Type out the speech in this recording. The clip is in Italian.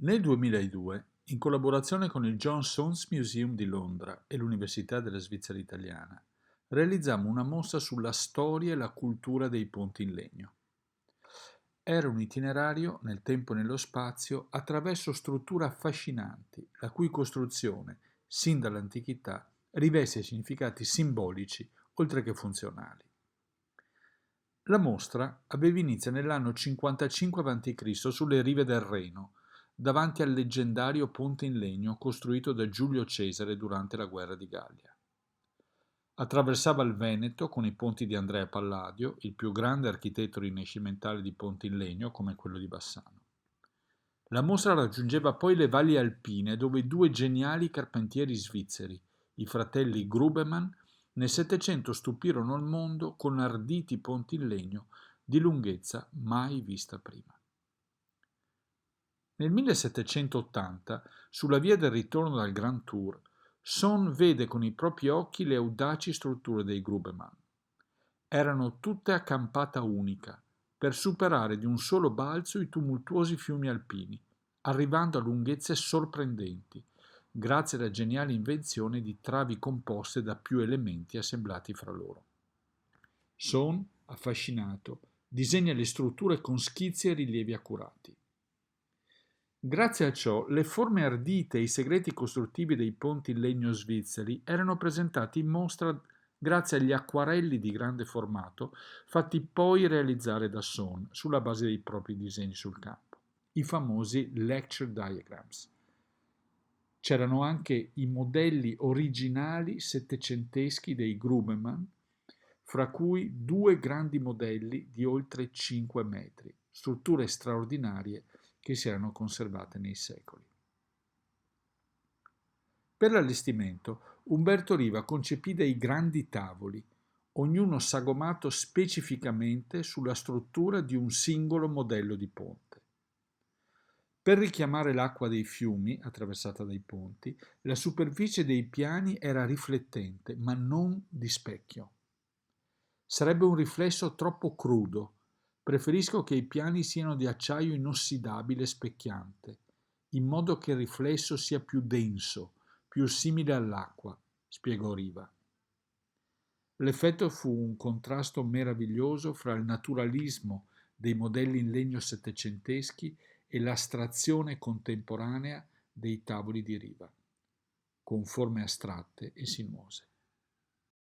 Nel 2002, in collaborazione con il John Soanes Museum di Londra e l'Università della Svizzera Italiana, realizzammo una mostra sulla storia e la cultura dei ponti in legno. Era un itinerario nel tempo e nello spazio attraverso strutture affascinanti, la cui costruzione, sin dall'antichità, riveste significati simbolici oltre che funzionali. La mostra aveva inizio nell'anno 55 a.C. sulle rive del Reno, davanti al leggendario ponte in legno costruito da Giulio Cesare durante la guerra di Gallia. Attraversava il Veneto con i ponti di Andrea Palladio, il più grande architetto rinascimentale di ponti in legno come quello di Bassano. La mostra raggiungeva poi le valli alpine dove due geniali carpentieri svizzeri, i fratelli Grubemann, nel Settecento stupirono il mondo con arditi ponti in legno di lunghezza mai vista prima. Nel 1780, sulla via del ritorno dal Grand Tour, Son vede con i propri occhi le audaci strutture dei Grubemann. Erano tutte a campata unica, per superare di un solo balzo i tumultuosi fiumi alpini, arrivando a lunghezze sorprendenti, grazie alla geniale invenzione di travi composte da più elementi assemblati fra loro. Son, affascinato, disegna le strutture con schizzi e rilievi accurati. Grazie a ciò, le forme ardite e i segreti costruttivi dei ponti in legno svizzeri erano presentati in mostra grazie agli acquarelli di grande formato fatti poi realizzare da Son sulla base dei propri disegni sul campo, i famosi lecture diagrams. C'erano anche i modelli originali settecenteschi dei Grubemann, fra cui due grandi modelli di oltre 5 metri, strutture straordinarie che si erano conservate nei secoli. Per l'allestimento, Umberto Riva concepì dei grandi tavoli, ognuno sagomato specificamente sulla struttura di un singolo modello di ponte. Per richiamare l'acqua dei fiumi, attraversata dai ponti, la superficie dei piani era riflettente, ma non di specchio. Sarebbe un riflesso troppo crudo. Preferisco che i piani siano di acciaio inossidabile specchiante, in modo che il riflesso sia più denso, più simile all'acqua, spiegò Riva. L'effetto fu un contrasto meraviglioso fra il naturalismo dei modelli in legno settecenteschi e l'astrazione contemporanea dei tavoli di Riva, con forme astratte e sinuose.